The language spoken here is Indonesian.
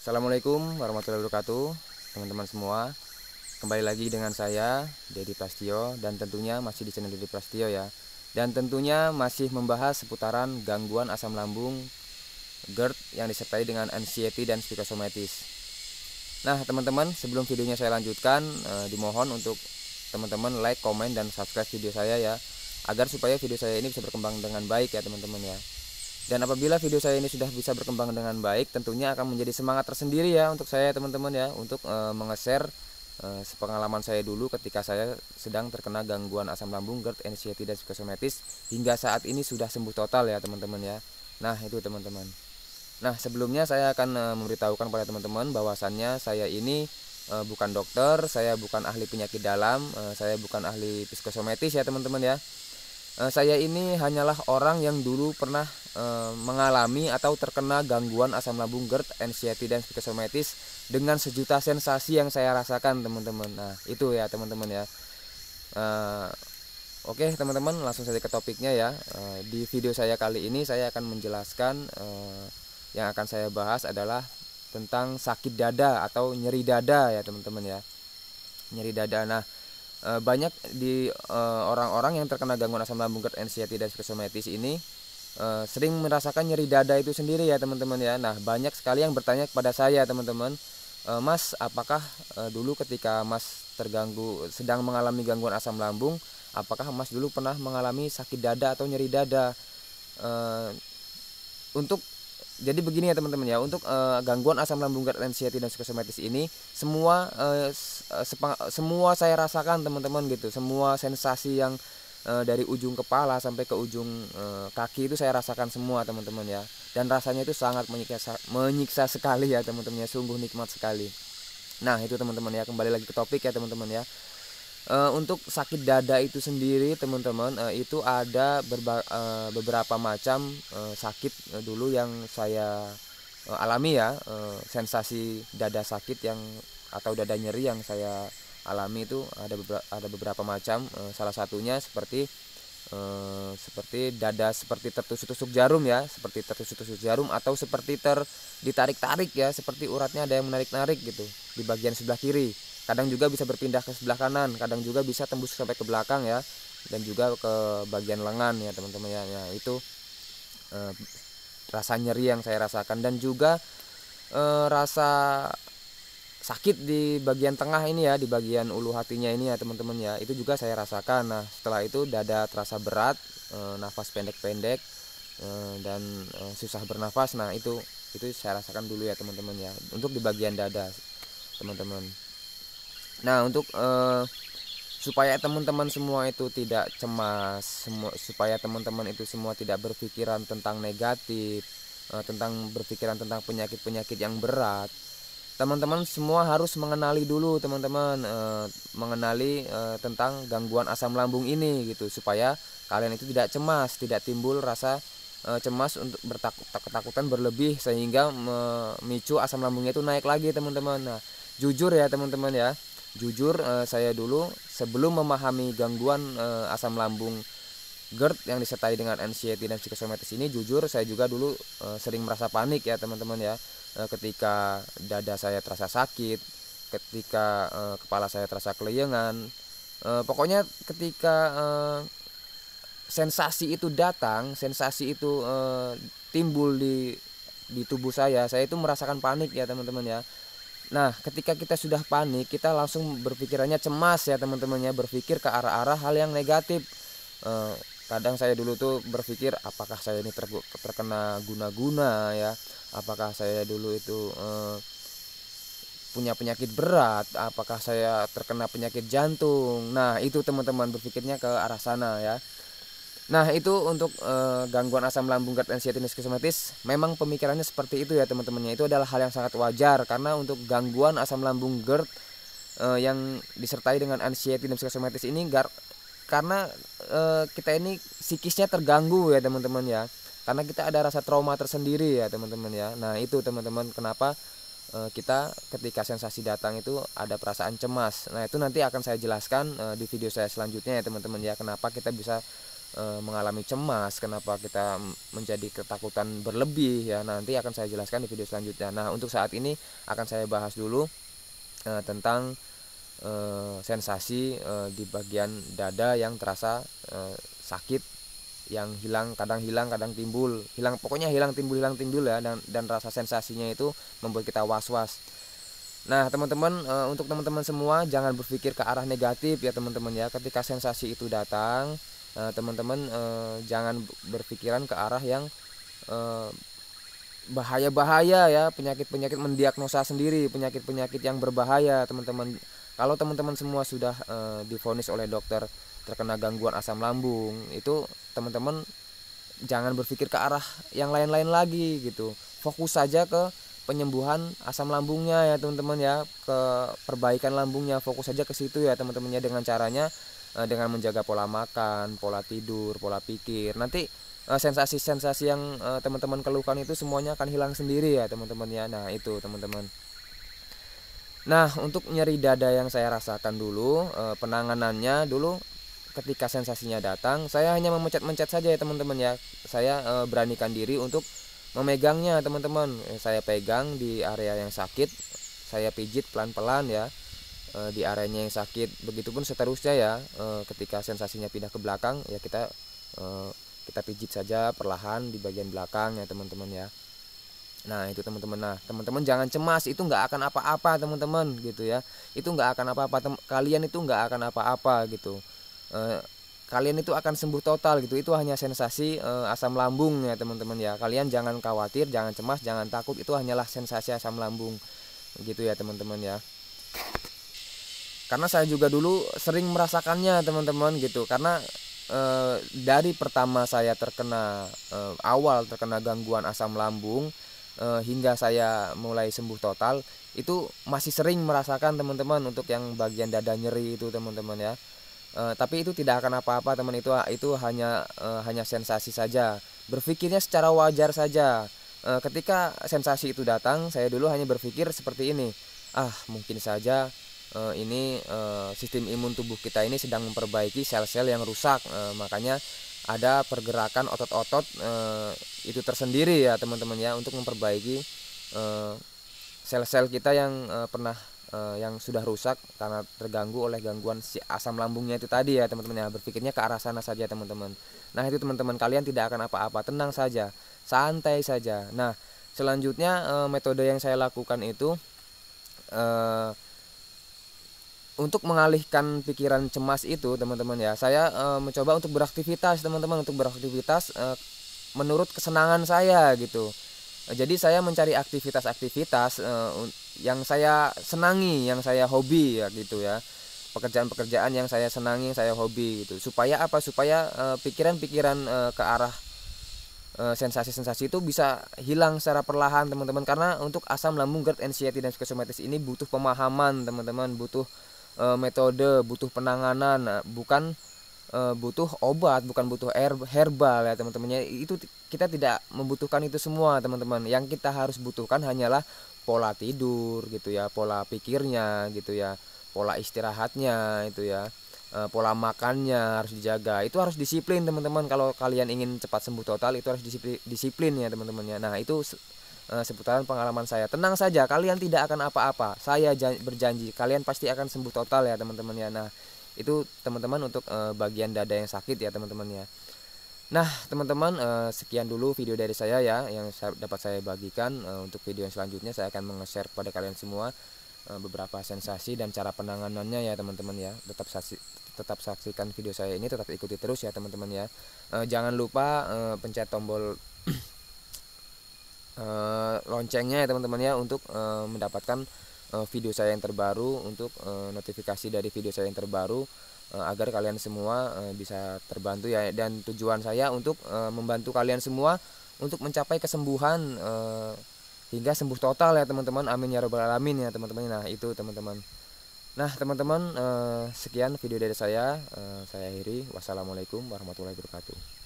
Assalamualaikum warahmatullahi wabarakatuh, teman-teman semua. Kembali lagi dengan saya, Dedi Prastio, dan tentunya masih di channel Dedi Prastio ya. Dan tentunya masih membahas seputaran gangguan asam lambung GERD yang disertai dengan anxiety dan psikosomatis. Nah, teman-teman, sebelum videonya saya lanjutkan, dimohon untuk teman-teman like, komen, dan subscribe video saya ya, agar supaya video saya ini bisa berkembang dengan baik ya teman-teman ya. Dan apabila video saya ini sudah bisa berkembang dengan baik, tentunya akan menjadi semangat tersendiri ya untuk saya teman-teman ya, untuk menge-share sepengalaman saya dulu ketika saya sedang terkena gangguan asam lambung, GERD, anxiety, dan psikosomatis, hingga saat ini sudah sembuh total ya teman-teman ya. Nah itu teman-teman. Nah sebelumnya saya akan memberitahukan pada teman-teman bahwasannya saya ini bukan dokter, saya bukan ahli penyakit dalam, saya bukan ahli psikosomatis ya teman-teman ya. Saya ini hanyalah orang yang dulu pernah mengalami atau terkena gangguan asam lambung, GERD, anxiety, dan psikosomatis dengan sejuta sensasi yang saya rasakan teman-teman. Nah itu ya teman-teman ya. Uh, Oke teman-teman, langsung saja ke topiknya ya. Di video saya kali ini saya akan menjelaskan, yang akan saya bahas adalah tentang sakit dada atau nyeri dada ya teman-teman ya. Nyeri dada. Nah banyak di orang-orang yang terkena gangguan asam lambung, GERD, anxiety, dan psikosomatis ini sering merasakan nyeri dada itu sendiri ya teman-teman ya. Nah banyak sekali yang bertanya kepada saya teman-teman, Mas, apakah dulu ketika Mas sedang mengalami gangguan asam lambung, apakah Mas dulu pernah mengalami sakit dada atau nyeri dada? E, untuk Jadi begini ya teman-teman ya, untuk gangguan asam lambung, GERD, anxiety, dan psikosomatis ini semua semua saya rasakan teman-teman gitu. Semua sensasi yang dari ujung kepala sampai ke ujung kaki itu saya rasakan semua teman-teman ya. Dan rasanya itu sangat menyiksa sekali ya teman-teman ya, sungguh nikmat sekali. Nah itu teman-teman ya, kembali lagi ke topik ya teman-teman ya. Untuk sakit dada itu sendiri teman-teman, itu ada beberapa macam sakit dulu yang saya alami ya. Sensasi dada sakit yang atau dada nyeri yang saya alami itu ada beberapa macam. Salah satunya seperti dada seperti tertusuk-tusuk jarum ya, seperti tertusuk-tusuk jarum, atau seperti ditarik-tarik ya, seperti uratnya ada yang menarik-narik gitu di bagian sebelah kiri. Kadang juga bisa berpindah ke sebelah kanan, kadang juga bisa tembus sampai ke belakang ya, dan juga ke bagian lengan ya teman-teman ya. Nah, itu rasa nyeri yang saya rasakan, dan juga rasa sakit di bagian tengah ini ya, di bagian ulu hatinya ini ya teman-teman ya, itu juga saya rasakan. Nah setelah itu dada terasa berat, nafas pendek-pendek, dan susah bernafas. Nah itu saya rasakan dulu ya teman-teman ya, untuk di bagian dada teman-teman. Nah untuk supaya teman-teman semua itu tidak cemas, supaya teman-teman itu semua tidak berpikiran tentang negatif, tentang berpikiran tentang penyakit-penyakit yang berat, teman-teman semua harus mengenali dulu teman-teman, mengenali tentang gangguan asam lambung ini gitu, supaya kalian itu tidak cemas, tidak timbul rasa cemas untuk ketakutan berlebih sehingga memicu asam lambungnya itu naik lagi teman-teman. Nah jujur ya teman-teman ya, jujur saya dulu sebelum memahami gangguan asam lambung, GERD, yang disertai dengan anxiety dan psikosomatis ini, jujur saya juga dulu sering merasa panik ya teman-teman ya. Ketika dada saya terasa sakit, ketika kepala saya terasa keleyengan, pokoknya ketika sensasi itu datang, sensasi itu timbul di tubuh saya itu merasakan panik ya teman-teman ya. Nah ketika kita sudah panik, kita langsung berpikirannya cemas ya teman-teman ya, berpikir ke arah-arah hal yang negatif. Kadang saya dulu tuh berpikir, apakah saya ini terkena guna-guna ya, apakah saya dulu itu punya penyakit berat, apakah saya terkena penyakit jantung. Nah itu teman-teman berpikirnya ke arah sana ya. Nah itu untuk gangguan asam lambung, GERD, anxiety, dan psikosomatis, memang pemikirannya seperti itu ya teman-temannya. Itu adalah hal yang sangat wajar, karena untuk gangguan asam lambung, GERD, yang disertai dengan anxiety dan psikosomatis ini, karena kita ini psikisnya terganggu ya teman-teman ya, karena kita ada rasa trauma tersendiri ya teman-teman ya. Nah itu teman-teman, kenapa kita ketika sensasi datang itu ada perasaan cemas. Nah itu nanti akan saya jelaskan di video saya selanjutnya ya teman-teman ya, kenapa kita bisa mengalami cemas, kenapa kita menjadi ketakutan berlebih ya, nanti akan saya jelaskan di video selanjutnya. Nah, untuk saat ini akan saya bahas dulu tentang sensasi di bagian dada yang terasa sakit, yang hilang kadang timbul, pokoknya hilang timbul ya, dan rasa sensasinya itu membuat kita was-was. Nah, teman-teman, untuk teman-teman semua jangan berpikir ke arah negatif ya teman-teman ya. Ketika sensasi itu datang, teman-teman jangan berpikiran ke arah yang bahaya-bahaya ya, penyakit-penyakit, mendiagnosa sendiri penyakit-penyakit yang berbahaya teman-teman. Kalau teman-teman semua sudah divonis oleh dokter terkena gangguan asam lambung, itu teman-teman jangan berpikir ke arah yang lain-lain lagi gitu. Fokus saja ke penyembuhan asam lambungnya ya teman-teman ya, ke perbaikan lambungnya, fokus saja ke situ ya teman-temannya, dengan caranya dengan menjaga pola makan, pola tidur, pola pikir. Nanti sensasi-sensasi yang teman-teman keluhkan itu semuanya akan hilang sendiri ya teman-teman ya. Nah, itu teman-teman. Nah, untuk nyeri dada yang saya rasakan dulu, penanganannya dulu ketika sensasinya datang, saya hanya memencet-mencet saja ya teman-teman ya. Saya beranikan diri untuk memegangnya teman-teman. Saya pegang di area yang sakit, saya pijit pelan-pelan ya di areanya yang sakit. Begitupun seterusnya ya, ketika sensasinya pindah ke belakang ya kita pijit saja perlahan di bagian belakang ya teman-teman ya. Nah, itu teman-teman. Nah, teman-teman jangan cemas, itu nggak akan apa-apa teman-teman gitu ya. Itu nggak akan apa-apa, kalian itu nggak akan apa-apa gitu. Kalian itu akan sembuh total gitu. Itu hanya sensasi asam lambung ya teman-teman ya. Kalian jangan khawatir, jangan cemas, jangan takut, itu hanyalah sensasi asam lambung gitu ya teman-teman ya. Karena saya juga dulu sering merasakannya teman-teman gitu. Karena dari pertama saya awal terkena gangguan asam lambung hingga saya mulai sembuh total, itu masih sering merasakan teman-teman untuk yang bagian dada nyeri itu teman-teman ya. Tapi itu tidak akan apa-apa teman, itu hanya sensasi saja. Berpikirnya secara wajar saja. Ketika sensasi itu datang, saya dulu hanya berpikir seperti ini, mungkin saja ini sistem imun tubuh kita ini sedang memperbaiki sel-sel yang rusak, makanya ada pergerakan otot-otot itu tersendiri ya teman-teman ya, untuk memperbaiki sel-sel kita yang yang sudah rusak karena terganggu oleh gangguan si asam lambungnya itu tadi ya teman-teman ya. Berpikirnya ke arah sana saja teman-teman. Nah, itu teman-teman, kalian tidak akan apa-apa, tenang saja, santai saja. Nah, selanjutnya metode yang saya lakukan itu untuk mengalihkan pikiran cemas itu teman-teman ya, saya mencoba untuk beraktivitas teman-teman, menurut kesenangan saya gitu. Jadi saya mencari aktivitas-aktivitas yang saya senangi, yang saya hobi ya gitu ya. Pekerjaan-pekerjaan yang saya senangi, yang saya hobi gitu. Supaya apa? Supaya pikiran-pikiran ke arah sensasi-sensasi itu bisa hilang secara perlahan teman-teman. Karena untuk asam lambung, GERD, anxiety dan psikosomatis ini butuh pemahaman teman-teman, butuh metode, butuh penanganan, bukan butuh obat, bukan butuh herbal ya teman-temannya. Itu kita tidak membutuhkan itu semua teman-teman. Yang kita harus butuhkan hanyalah pola tidur gitu ya, pola pikirnya gitu ya, pola istirahatnya itu ya, pola makannya harus dijaga. Itu harus disiplin teman-teman. Kalau kalian ingin cepat sembuh total, itu harus disiplin ya teman-temannya. Nah, itu seputaran pengalaman saya. Tenang saja, kalian tidak akan apa-apa. Saya berjanji, kalian pasti akan sembuh total ya teman-teman ya. Nah, itu teman-teman untuk bagian dada yang sakit ya teman-teman ya. Nah, teman-teman, sekian dulu video dari saya ya yang dapat saya bagikan. Untuk video yang selanjutnya saya akan meng-share kepada kalian semua beberapa sensasi dan cara penanganannya ya teman-teman ya. Tetap saksikan video saya ini, tetap ikuti terus ya teman-teman ya. Jangan lupa pencet tombol loncengnya ya teman-teman ya, untuk mendapatkan video saya yang terbaru, untuk notifikasi dari video saya yang terbaru, agar kalian semua bisa terbantu ya. Dan tujuan saya untuk membantu kalian semua untuk mencapai kesembuhan hingga sembuh total ya teman-teman. Amin ya robbal alamin ya teman-teman. Nah, itu teman-teman. Nah, teman-teman, sekian video dari saya akhiri. Wassalamualaikum warahmatullahi wabarakatuh.